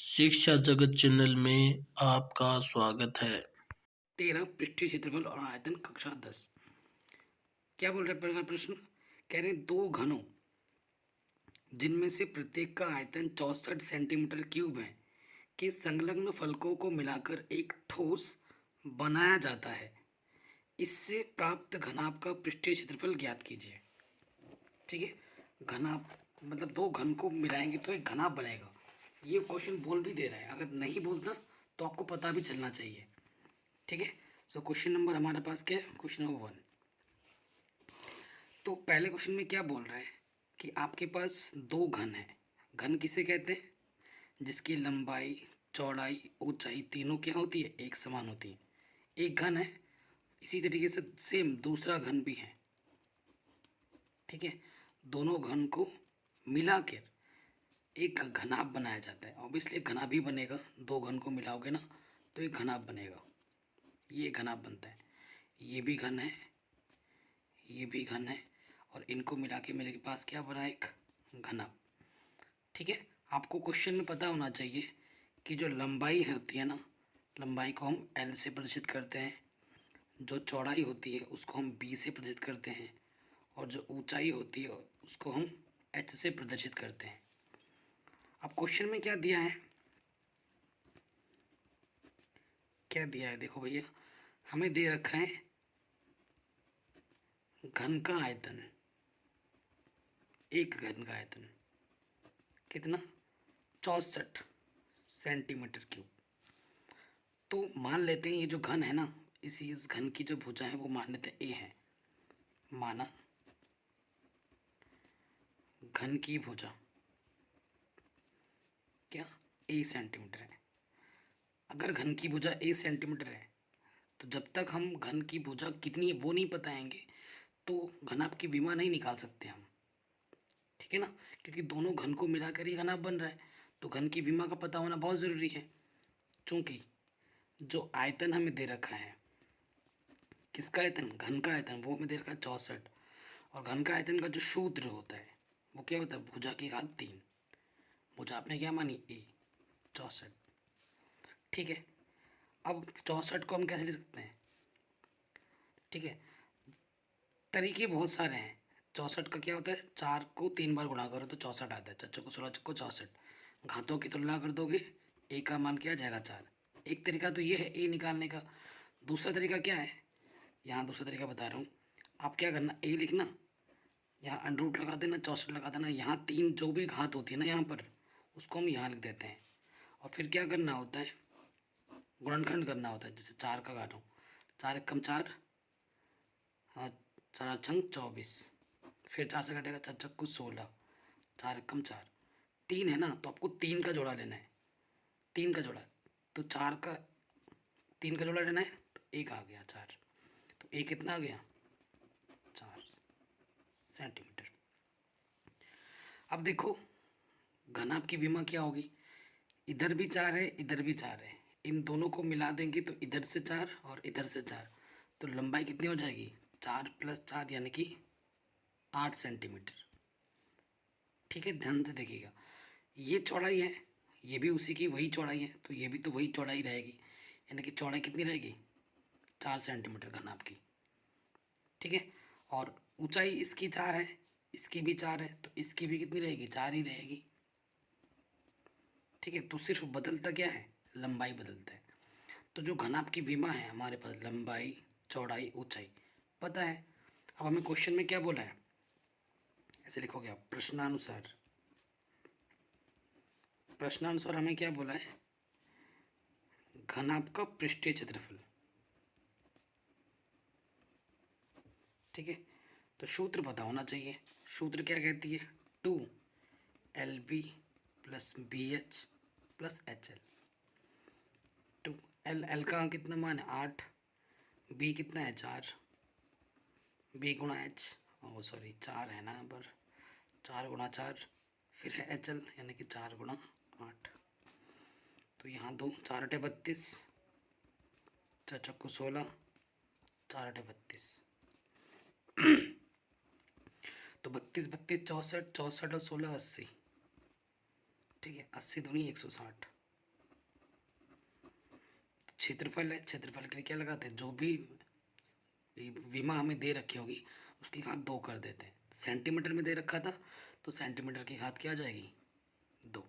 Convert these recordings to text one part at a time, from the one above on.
शिक्षा जगत चैनल में आपका स्वागत है। 13 पृष्ठीय क्षेत्रफल और आयतन कक्षा 10। क्या बोल रहे हैं पहला प्रश्न? कह रहे हैं दो घनों जिनमें से प्रत्येक का आयतन 64 सेंटीमीटर क्यूब है के संलग्न फलकों को मिलाकर एक ठोस बनाया जाता है। इससे प्राप्त घनाभ का पृष्ठीय क्षेत्रफल ज्ञात कीजिए। ठीक है, घनाभ मतलब दो घन को मिलाएंगे तो एक घनाभ बनेगा। ये क्वेश्चन बोल भी दे रहा है, अगर नहीं बोलता तो आपको पता भी चलना चाहिए। ठीक है, सो क्वेश्चन नंबर हमारे पास क्या है? Question number 1। तो पहले क्वेश्चन में क्या बोल रहा है कि आपके पास दो घन है। घन किसे कहते हैं? जिसकी लंबाई, चौड़ाई, ऊंचाई तीनों क्या होती है? एक समान होती है। एक घन है, इसी तरीके से सेम दूसरा घन भी है। ठीक है, दोनों घन को मिलाकर एक घनाभ बनाया जाता है। ऑब्वियसली एक घनाभ ही बनेगा, दो घन को मिलाओगे ना तो एक घनाभ बनेगा। ये घनाभ बनता है। ये भी घन है, ये भी घन है, और इनको मिला के मेरे पास क्या बना? एक घनाभ। ठीक है, आपको क्वेश्चन में पता होना चाहिए कि जो लंबाई होती है ना, लंबाई को हम एल से प्रदर्शित करते हैं, जो चौड़ाई होती है उसको हम बी से प्रदर्शित करते हैं, और जो ऊंचाई होती है उसको हम एच से प्रदर्शित करते हैं। अब क्वेश्चन में क्या दिया है? क्या दिया है देखो भैया, हमें दे रखा है घन का आयतन, एक घन का आयतन कितना? 64 सेंटीमीटर क्यूब। तो मान लेते हैं ये जो घन है ना, इस घन की जो भुजा है वो मान लेते हैं ए है। माना घन की भुजा क्या ए सेंटीमीटर है। अगर घन की भुजा ए सेंटीमीटर है तो जब तक हम घन की भुजा कितनी है वो नहीं बताएंगे तो घनाभ की विमा नहीं निकाल सकते हम। ठीक है ना, क्योंकि दोनों घन को मिलाकर ही घनाभ बन रहा है, तो घन की विमा का पता होना बहुत ज़रूरी है। चूंकि जो आयतन हमें दे रखा है, किसका आयतन? घन का आयतन, वो हमें दे रखा है 64। और घन का आयतन का जो सूत्र होता है वो क्या होता है? भुजा की घात 3। भुजा आपने क्या मानी? ए, 64। ठीक है, अब 64 को हम कैसे लिख सकते हैं? ठीक है, तरीके बहुत सारे हैं। 64 का क्या होता है? 4 को 3 बार गुणा करो तो 64 आता है। चच्चों को 16 चक्को 64। घातों की तुलना कर दोगे, ए का मान क्या जाएगा? 4। एक तरीका तो ये है ए निकालने का। दूसरा तरीका क्या है? यहाँ दूसरा तरीका बता रहा हूँ। आप क्या करना, ए लिखना, यहाँ अंडर रूट लगा देना, 64 लगा देना, यहाँ 3 जो भी घात होती है ना यहाँ पर, उसको हम यहाँ लिख देते हैं। और फिर क्या करना होता है? गुणनखंड करना होता है। जैसे 4 का घाट हो, 4 एकम 4, हाँ, 4 छंग 24, फिर 4 से घटेगा 4 छक्कू 16, 4 एकम 4, 3 है ना, तो आपको 3 का जोड़ा लेना है। 3 का जोड़ा, तो 4 का 3 का जोड़ा लेना है, तो एक आ गया 4। तो एक कितना आ गया? 4 सेंटीमीटर। अब देखो घनाभ की विमा क्या होगी? इधर भी 4 है, इधर भी 4 है, इन दोनों को मिला देंगे तो इधर से 4 और इधर से 4, तो लंबाई कितनी हो जाएगी? 4 + 4 यानी कि 8 सेंटीमीटर। ठीक है, ध्यान से देखिएगा, ये चौड़ाई है, ये भी उसी की वही चौड़ाई है, तो ये भी तो वही चौड़ाई रहेगी। यानी कि चौड़ाई कितनी रहेगी? 4 सेंटीमीटर घनाभ की। ठीक है, और ऊंचाई इसकी 4 है, इसकी भी 4 है, तो इसकी भी कितनी रहेगी? 4 ही रहेगी। ठीक है, तो सिर्फ बदलता क्या है? लंबाई बदलता है। तो जो घनाभ की विमा है हमारे पास, लंबाई, चौड़ाई, ऊंचाई पता है। अब हमें क्वेश्चन में क्या बोला है? ऐसे लिखोगे आप, प्रश्नानुसार। प्रश्नानुसार हमें क्या बोला है? घनाभ का पृष्ठीय क्षेत्रफल। ठीक है, तो सूत्र पता होना चाहिए। सूत्र क्या कहती है? 2LB + BH + HL। 2L का कितना मान है? 8। B कितना है? 4। B गुणा H, ओ सॉरी 4 है ना यहाँ पर, 4 गुणा 4, फिर है HL यानी कि 4 गुणा 8। तो यहाँ 2, 4 × 32, 4 चक्कू 16, 4 × 32, तो 32 32 64, 64 और 16 80। ठीक है, 80 दूनी 160। क्षेत्रफल है, क्षेत्रफल के लिए क्या लगाते हैं, जो भी विमा हमें दे रखी होगी उसकी घात 2 कर देते हैं। सेंटीमीटर में दे रखा था तो सेंटीमीटर की घात क्या आ जाएगी, 2।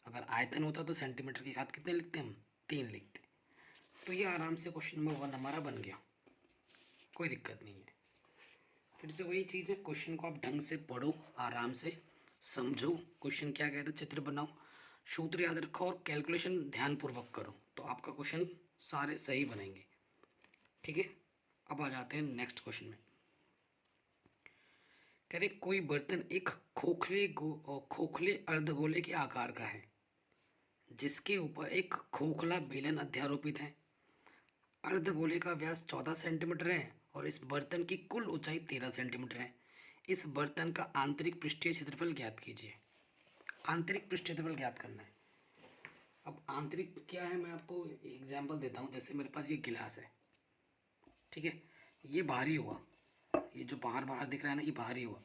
अगर आयतन होता तो सेंटीमीटर की घात कितने लिखते हैं हम, 3 लिखते। तो ये आराम से क्वेश्चन नंबर 1 हमारा बन गया, कोई दिक्कत नहीं है। फिर से वही चीज़ है, क्वेश्चन को आप ढंग से पढ़ो, आराम से समझो क्वेश्चन क्या कहता है, चित्र बनाओ, सूत्र याद रखो और कैलकुलेशन ध्यानपूर्वक करो, तो आपका क्वेश्चन सारे सही बनेंगे। ठीक है, अब आ जाते हैं नेक्स्ट क्वेश्चन में। कह रहे कोई बर्तन एक खोखले अर्धगोले के आकार का है जिसके ऊपर एक खोखला बेलन अध्यारोपित है। अर्धगोले का व्यास 14 सेंटीमीटर है और इस बर्तन की कुल ऊंचाई 13 सेंटीमीटर है। इस बर्तन का आंतरिक पृष्ठीय क्षेत्रफल ज्ञात कीजिए। आंतरिक पृष्ठीय क्षेत्रफल ज्ञात करना है। अब आंतरिक क्या है, मैं आपको एग्जाम्पल देता हूँ। जैसे मेरे पास ये गिलास है, ठीक है, ये बाहरी हुआ, ये जो बाहर बाहर दिख रहा है ना, ये बाहरी हुआ।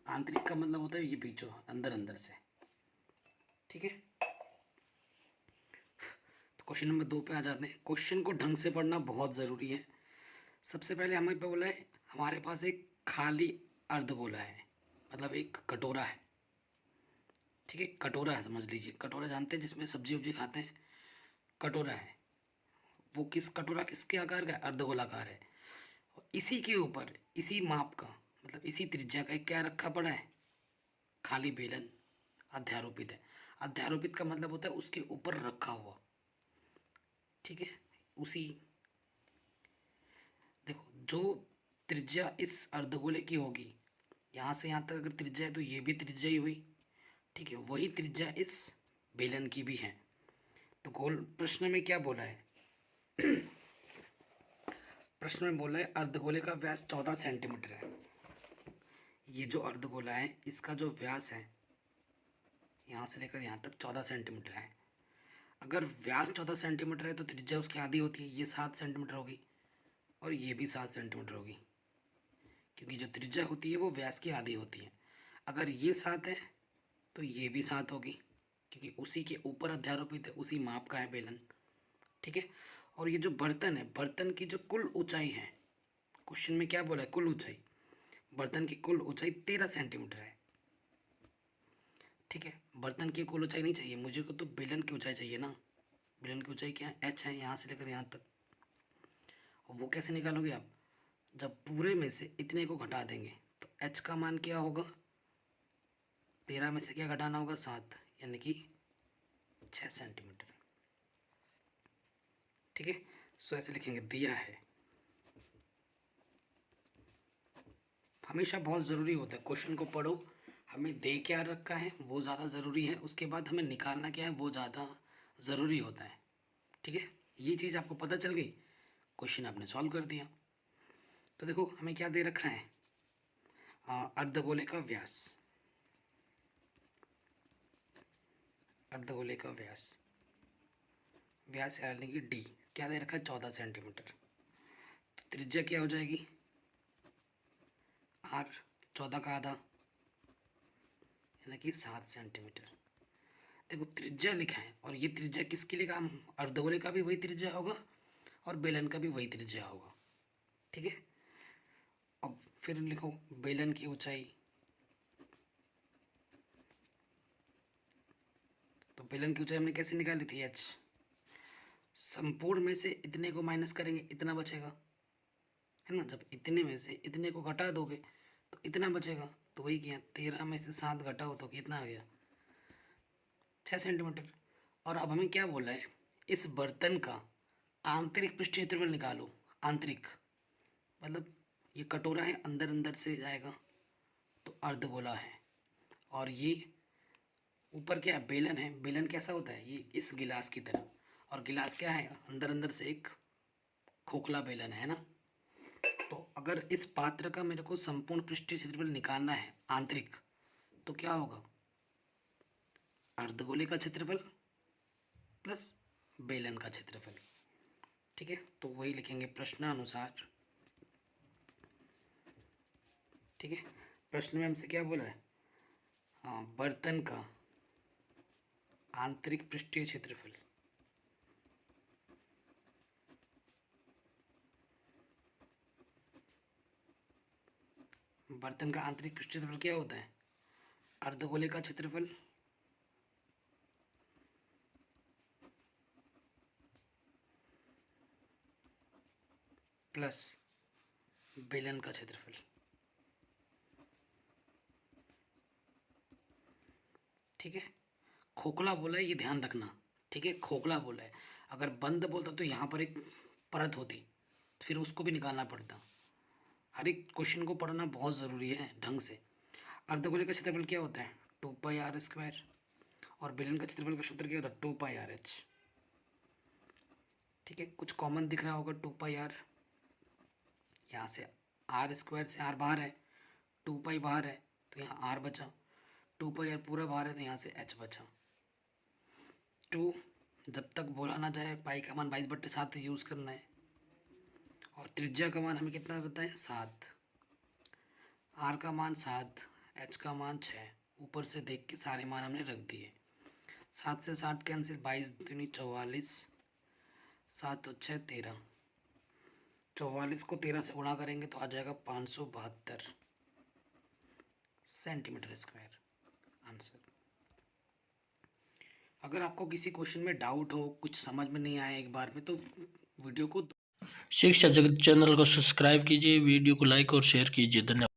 आंतरिक का मतलब होता है ये बीचों अंदर अंदर से। ठीक है, तो क्वेश्चन नंबर 2 पे आ जाते हैं। क्वेश्चन को ढंग से पढ़ना बहुत ज़रूरी है। सबसे पहले हमें पे बोला है हमारे पास एक खाली अर्धगोला है, मतलब एक कटोरा है। ठीक है, कटोरा है, समझ लीजिए कटोरा, जानते हैं जिसमें सब्जी वब्जी खाते हैं, कटोरा है। वो कटोरा किसके आकार का है, अर्धगोलाकार है। और इसी के ऊपर इसी माप का, मतलब इसी त्रिज्या का एक क्या रखा पड़ा है, खाली बेलन अध्यारोपित है। अध्यारोपित का मतलब होता है उसके ऊपर रखा हुआ। ठीक है, उसी, देखो जो त्रिज्या इस अर्धगोले की होगी, यहाँ से यहाँ तक अगर त्रिज्या है तो ये भी त्रिज्या ही हुई। ठीक है, वही त्रिज्या इस बेलन की भी है। तो गोल प्रश्न में क्या बोला है, प्रश्न में बोला है अर्धगोले का व्यास 14 सेंटीमीटर है। ये जो अर्धगोला है इसका जो व्यास है यहाँ से लेकर यहाँ तक 14 सेंटीमीटर है। अगर व्यास 14 सेंटीमीटर है तो त्रिज्या उसकी आधी होती है, ये 7 सेंटीमीटर होगी और ये भी 7 सेंटीमीटर होगी, क्योंकि जो त्रिज्या होती है वो व्यास की आधी होती है। अगर ये 7 है तो ये भी 7 होगी, क्योंकि उसी के ऊपर अध्यारोपित है, उसी माप का है बेलन। ठीक है, और ये जो बर्तन है, बर्तन की जो कुल ऊंचाई है, क्वेश्चन में क्या बोला है, कुल ऊंचाई, बर्तन की कुल ऊंचाई 13 सेंटीमीटर है। ठीक है, बर्तन की कुल ऊंचाई नहीं चाहिए मुझे को, तो बेलन की ऊंचाई चाहिए ना। बेलन की ऊंचाई क्या है, एच है, यहाँ से लेकर यहाँ तक। और वो कैसे निकालोगे आप, जब पूरे में से इतने को घटा देंगे तो एच का मान क्या होगा, 13 में से क्या घटाना होगा, 7, यानी कि 6 सेंटीमीटर। ठीक है, सो ऐसे लिखेंगे, दिया है। हमेशा बहुत ज़रूरी होता है, क्वेश्चन को पढ़ो, हमें दे क्या रखा है वो ज़्यादा ज़रूरी है, उसके बाद हमें निकालना क्या है वो ज़्यादा ज़रूरी होता है। ठीक है, ये चीज़ आपको पता चल गई, क्वेश्चन आपने सॉल्व कर दिया। तो देखो हमें क्या दे रखा है, अर्धगोले का व्यास, अर्धगोले का व्यास, व्यास यानी कि डी क्या दे रखा है, 14 सेंटीमीटर। तो त्रिज्या क्या हो जाएगी, आर, 14 का आधा, यानी कि 7 सेंटीमीटर। देखो त्रिज्या लिखा है और ये त्रिज्या किसके लिए, काम अर्धगोले का भी वही त्रिज्या होगा और बेलन का भी वही त्रिज्या होगा। ठीक है, अब फिर लिखो बेलन की ऊंचाई, तो बेलन की ऊंचाई हमने कैसे निकाली थी, एच। संपूर्ण में से इतने को माइनस करेंगे, इतना बचेगा, है ना। जब इतने में से इतने को घटा दोगे तो इतना बचेगा, तो वही किया, 13 में से 7 घटाओ तो कितना आ गया, 6 सेंटीमीटर। और अब हमें क्या बोला है, इस बर्तन का आंतरिक पृष्ठ क्षेत्रफल निकालो। आंतरिक मतलब ये कटोरा है, अंदर अंदर से जाएगा तो अर्धगोला है, और ये ऊपर क्या है, बेलन है। बेलन कैसा होता है, ये इस गिलास की तरह, और गिलास क्या है, अंदर अंदर से एक खोखला बेलन है ना। तो अगर इस पात्र का मेरे को संपूर्ण पृष्ठीय क्षेत्रफल निकालना है आंतरिक, तो क्या होगा, अर्धगोले का क्षेत्रफल प्लस बेलन का क्षेत्रफल। ठीक है, तो वही लिखेंगे प्रश्नानुसार। ठीक है, प्रश्न में हमसे क्या बोला है, हाँ, बर्तन का आंतरिक पृष्ठीय क्षेत्रफल, बर्तन का आंतरिक पृष्ठ क्षेत्रफल क्या होता है? अर्धगोले का क्षेत्रफल प्लस बेलन का क्षेत्रफल। ठीक है, खोखला बोला है, ये ध्यान रखना। ठीक है, खोखला बोला है। अगर बंद बोलता तो यहाँ पर एक परत होती, फिर उसको भी निकालना पड़ता। हर एक क्वेश्चन को पढ़ना बहुत ज़रूरी है ढंग से। अर्धगोले का क्षेत्रफल क्या होता है? 2πr²। और बेलन का क्षेत्रफल का सूत्र क्या होता है? 2πrh। ठीक है, कुछ कॉमन दिख रहा होगा 2πr। यहाँ से r² से r बाहर है, 2π बाहर है तो यहाँ r बचा, 2πr पूरा बाहर है तो यहाँ से h बचा। 2 जब तक बोला ना जाए, पाई का मान 22/7 यूज़ करना है। और त्रिज्या का मान हमें कितना बताया? 7। r का मान 7, h का मान 6। ऊपर से देख के सारे मान हमने रख दिए। 7 से 7 कैंसिल, 22 दूनी 44, 7 और 6 13। 44 को 13 से गुणा करेंगे तो आ जाएगा 572 सेंटीमीटर स्क्वायर आंसर। अगर आपको किसी क्वेश्चन में डाउट हो, कुछ समझ में नहीं आया एक बार में, तो वीडियो को शिक्षा जगत चैनल को सब्सक्राइब कीजिए, वीडियो को लाइक और शेयर कीजिए। धन्यवाद।